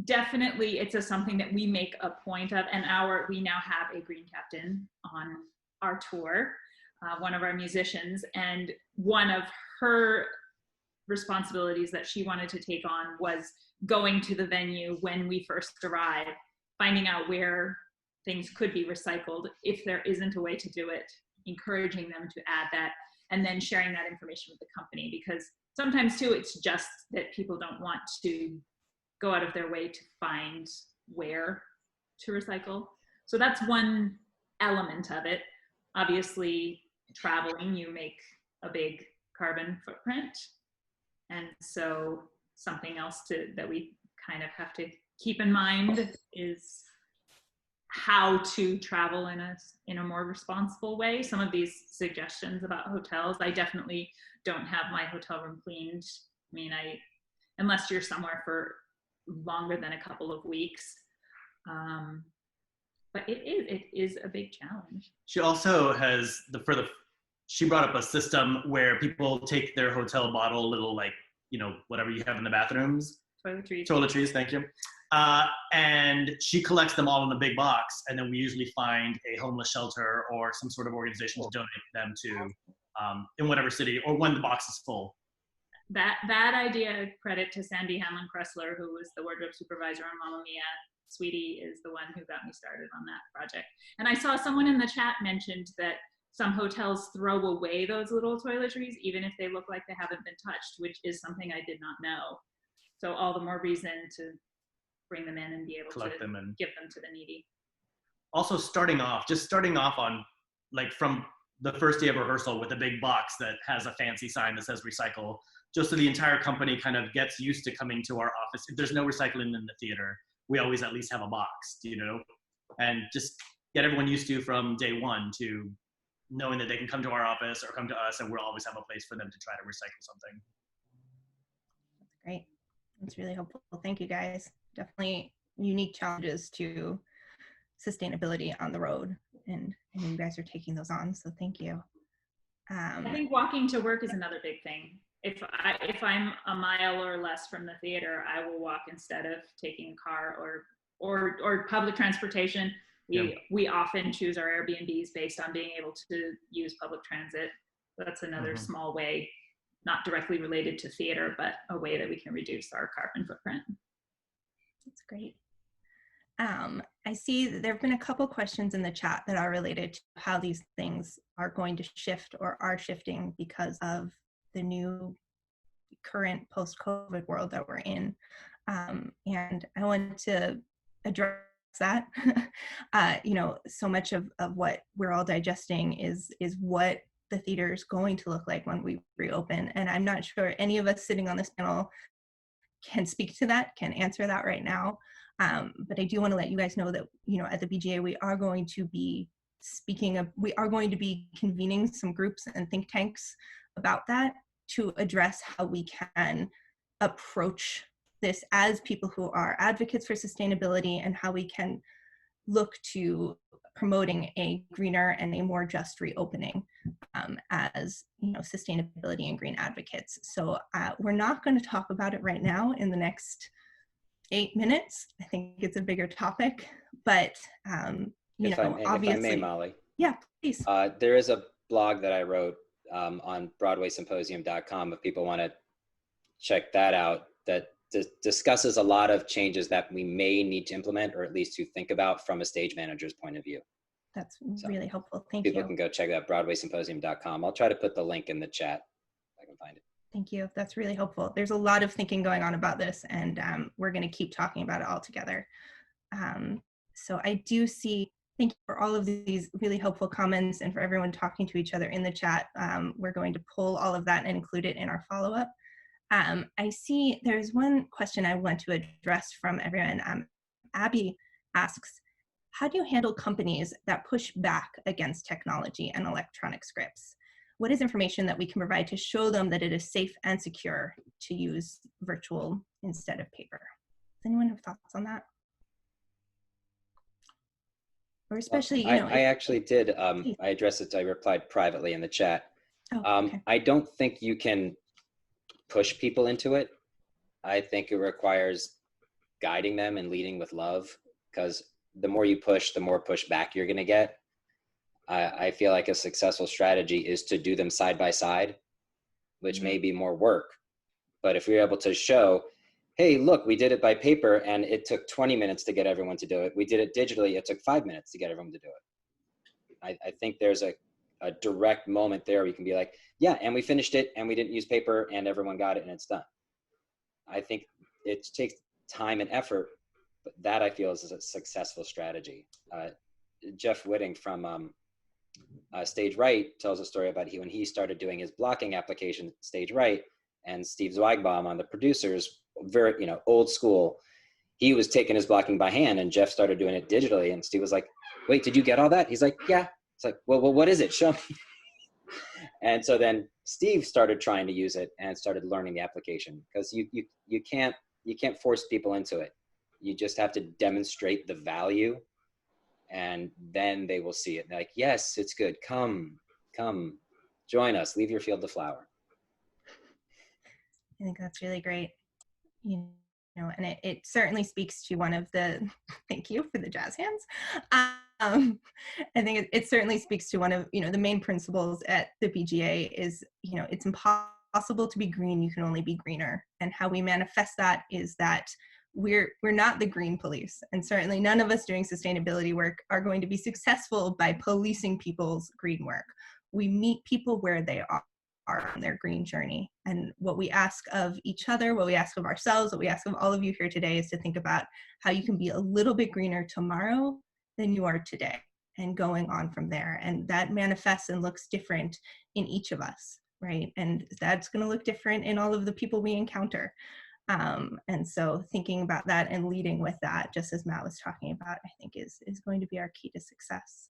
definitely it's something that we make a point of, and we now have a green captain on our tour, one of our musicians, and one of her responsibilities that she wanted to take on was going to the venue when we first arrived, finding out where things could be recycled. If there isn't a way to do it, encouraging them to add that, and then sharing that information with the company, because sometimes too it's just that people don't want to go out of their way to find where to recycle. So that's one element of it. Obviously, traveling, you make a big carbon footprint. And so something else that we kind of have to keep in mind is how to travel in a more responsible way. Some of these suggestions about hotels, I definitely don't have my hotel room cleaned. I mean, unless you're somewhere for longer than a couple of weeks. But it is a big challenge. She also has she brought up a system where people take their hotel bottle, little like, whatever you have in the bathrooms. Toiletries, thank you. And she collects them all in a big box, and then we usually find a homeless shelter or some sort of organization to donate them to in whatever city, or when the box is full. That idea, credit to Sandy Hanlon-Kressler, who was the wardrobe supervisor on Mamma Mia. Sweetie is the one who got me started on that project. And I saw someone in the chat mentioned that some hotels throw away those little toiletries, even if they look like they haven't been touched, which is something I did not know. So all the more reason to bring them in and be able collect to them and give them to the needy. Also starting off on, like, from the first day of rehearsal with a big box that has a fancy sign that says recycle, just so the entire company kind of gets used to coming to our office. If there's no recycling in the theater, we always at least have a box, and just get everyone used to from day one to knowing that they can come to our office or come to us, and we'll always have a place for them to try to recycle something. That's great. That's really helpful. Thank you, guys. Definitely unique challenges to sustainability on the road, and you guys are taking those on, so thank you. I think walking to work is another big thing. If I'm a mile or less from the theater, I will walk instead of taking a car or public transportation. We often choose our Airbnbs based on being able to use public transit. That's another small way, not directly related to theater, but a way that we can reduce our carbon footprint. That's great. I see that there have been a couple questions in the chat that are related to how these things are going to shift or are shifting because of the new current post-COVID world that we're in. And I want to address that. So much of what we're all digesting is what the theater is going to look like when we reopen. And I'm not sure any of us sitting on this panel can speak to that, can answer that right now. But I do want to let you guys know that, at the BGA, we are going to be convening some groups and think tanks about that to address how we can approach this as people who are advocates for sustainability, and how we can look to promoting a greener and a more just reopening as sustainability and green advocates. So we're not going to talk about it right now in the next 8 minutes. I think it's a bigger topic, but obviously. If I may, Molly. Yeah, please. There is a blog that I wrote on BroadwaySymposium.com if people want to check that out, that discusses a lot of changes that we may need to implement, or at least to think about from a stage manager's point of view. That's really helpful. Thank you. People can go check out BroadwaySymposium.com. I'll try to put the link in the chat if I can find it. Thank you. That's really helpful. There's a lot of thinking going on about this, and we're going to keep talking about it all together. So I do see, thank you for all of these really helpful comments and for everyone talking to each other in the chat. We're going to pull all of that and include it in our follow-up. I see there's one question I want to address from everyone. Abby asks, how do you handle companies that push back against technology and electronic scripts? what is information that we can provide to show them that it is safe and secure to use virtual instead of paper? Does anyone have thoughts on that? Or especially, you know, I actually did, I addressed it, I replied privately in the chat. okay. I don't think you can push people into it. I think it requires guiding them and leading with love, because the more you push, the more pushback you're gonna get. I feel like a successful strategy is to do them side by side, which may be more work. But if we're able to show, hey, look, we did it by paper and it took 20 minutes to get everyone to do it. We did it digitally, it took 5 minutes to get everyone to do it. I think there's a direct moment there where you can be like, yeah, and we finished it and we didn't use paper and everyone got it and it's done. I think it takes time and effort, but that I feel is a successful strategy. Jeff Whitting from Stage Right tells a story about when he started doing his blocking application, Stage Right, and Steve Zweigbaum on the producers, very, you know, old school, he was taking his blocking by hand and Jeff started doing it digitally. And Steve was like, wait, did you get all that? He's like, yeah. It's like, well, what is it? Show me. And so then Steve started trying to use it and started learning the application, because you can't force people into it. You just have to demonstrate the value, and then they will see it. They're like, yes, it's good. Come, join us. Leave your field to flower. I think that's really great. You know, and it certainly speaks to one of the, thank you for the jazz hands. I think it certainly speaks to one of, you know, the main principles at the PGA is, you know, it's impossible to be green, you can only be greener. And how we manifest that is that we're not the green police. And certainly none of us doing sustainability work are going to be successful by policing people's green work. We meet people where they are on their green journey. And what we ask of each other, what we ask of ourselves, what we ask of all of you here today is to think about how you can be a little bit greener tomorrow than you are today, and going on from there. And that manifests and looks different in each of us, right? And that's going to look different in all of the people we encounter. And so thinking about that and leading with that, just as Matt was talking about, I think is going to be our key to success.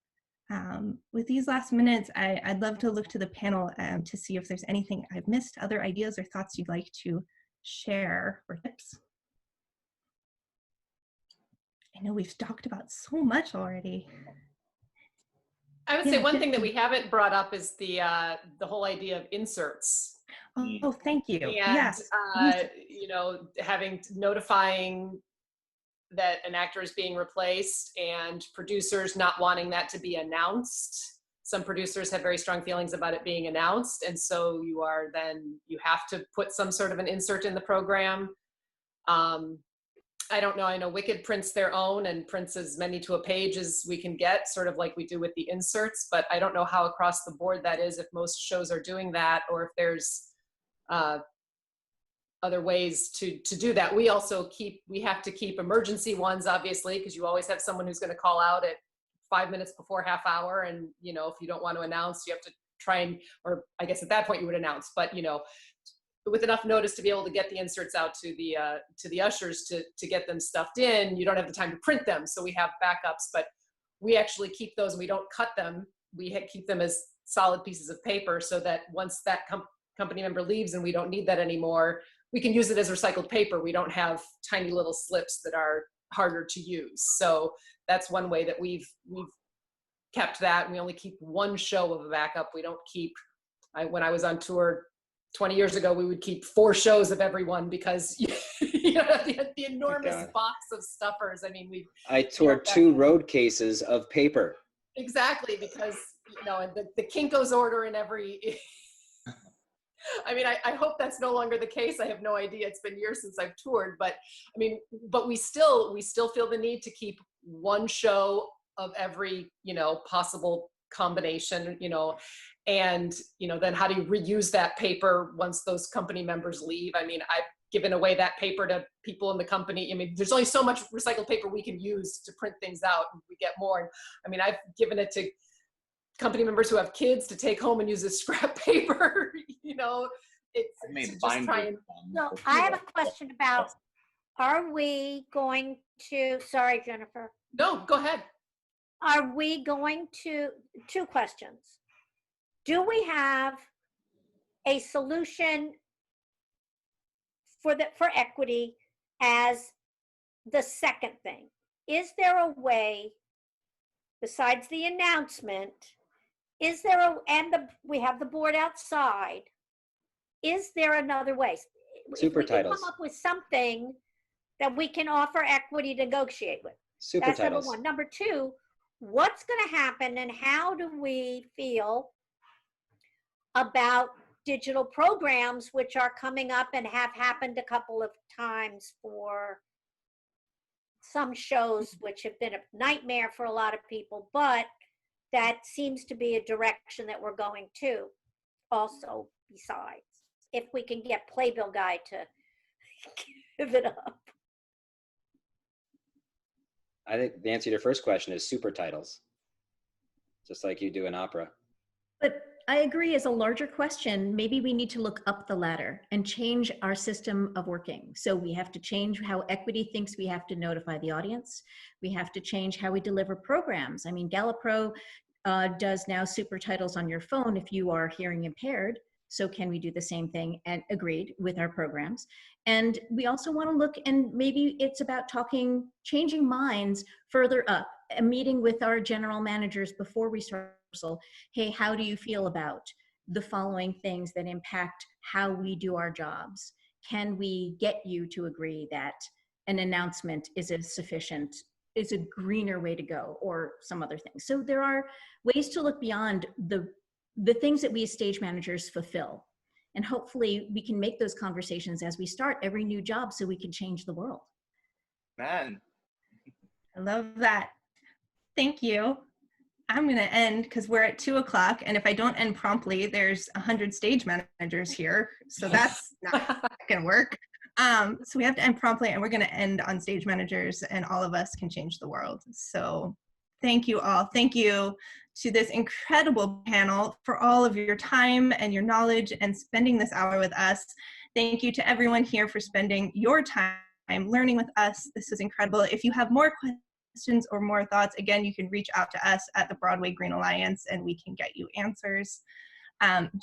With these last minutes, I'd love to look to the panel to see if there's anything I've missed, other ideas or thoughts you'd like to share or tips. I know we've talked about so much already. I would say one thing that we haven't brought up is the whole idea of inserts. Oh, thank you. And, yes. you know, notifying that an actor is being replaced, and producers not wanting that to be announced. Some producers have very strong feelings about it being announced. And so you have to put some sort of an insert in the program. I don't know, I know Wicked prints their own and prints as many to a page as we can get, sort of like we do with the inserts, but I don't know how across the board that is, if most shows are doing that, or if there's other ways to do that. We also have to keep emergency ones, obviously, because you always have someone who's going to call out at 5 minutes before half hour. And, you know, if you don't want to announce, you have to try and, or I guess at that point you would announce, but, you know, with enough notice to be able to get the inserts out to the ushers to get them stuffed in, you don't have the time to print them. So we have backups, but we actually keep those and we don't cut them. We keep them as solid pieces of paper so that once that company member leaves and we don't need that anymore, we can use it as recycled paper. We don't have tiny little slips that are harder to use. So that's one way that we've kept that. And we only keep one show of a backup. We don't keep, when I was on tour 20 years ago, we would keep 4 shows of everyone because you know, the enormous box of stuffers. I mean, I toured 2 road cases of paper. Exactly, because, you know, and the Kinko's order in every, I mean, I hope that's no longer the case. I have no idea. It's been years since I've toured, but I mean, but we still feel the need to keep one show of every, you know, possible combination, you know, and, you know, then how do you reuse that paper once those company members leave? I mean, I've given away that paper to people in the company. I mean, there's only so much recycled paper we can use to print things out, and we get more. I mean, I've given it to company members who have kids to take home and use as scrap paper. You know, it's just trying. So I have a question about, are we going to, sorry, Jennifer. No, go ahead. Are we going to, 2 questions. do we have a solution for equity as the second thing? Is there a way, besides the announcement, we have the board outside, is there another way? Super if we can titles. come up with something that we can offer equity to negotiate with. Super That's titles. number one. Number two, what's going to happen and how do we feel about digital programs which are coming up and have happened a couple of times for some shows, which have been a nightmare for a lot of people, but that seems to be a direction that we're going to. Also, besides, if we can get Playbill Guy to give it up. I think the answer to your first question is super titles, just like you do in opera. But I agree, as a larger question, maybe we need to look up the ladder and change our system of working. So we have to change how equity thinks we have to notify the audience. We have to change how we deliver programs. I mean, GalaPro does now super titles on your phone if you are hearing impaired. So can we do the same thing? And agreed, with our programs. And we also want to look, and maybe it's about changing minds further up, a meeting with our general managers before we start rehearsal. Hey, how do you feel about the following things that impact how we do our jobs? Can we get you to agree that an announcement is a greener way to go, or some other things? So there are ways to look beyond the things that we as stage managers fulfill. And hopefully we can make those conversations as we start every new job so we can change the world. Man. I love that. Thank you. I'm going to end because we're at 2:00. And if I don't end promptly, there's 100 stage managers here. So that's not going to work. So we have to end promptly, and we're going to end on stage managers, and all of us can change the world. So thank you all. Thank you to this incredible panel for all of your time and your knowledge and spending this hour with us. Thank you to everyone here for spending your time learning with us. This was incredible. If you have more questions or more thoughts, again, you can reach out to us at the Broadway Green Alliance and we can get you answers.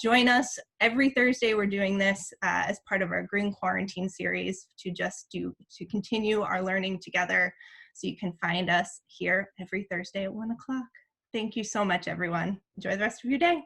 Join us every Thursday. We're doing this as part of our Green Quarantine series to continue our learning together. So you can find us here every Thursday at 1:00. Thank you so much, everyone. Enjoy the rest of your day.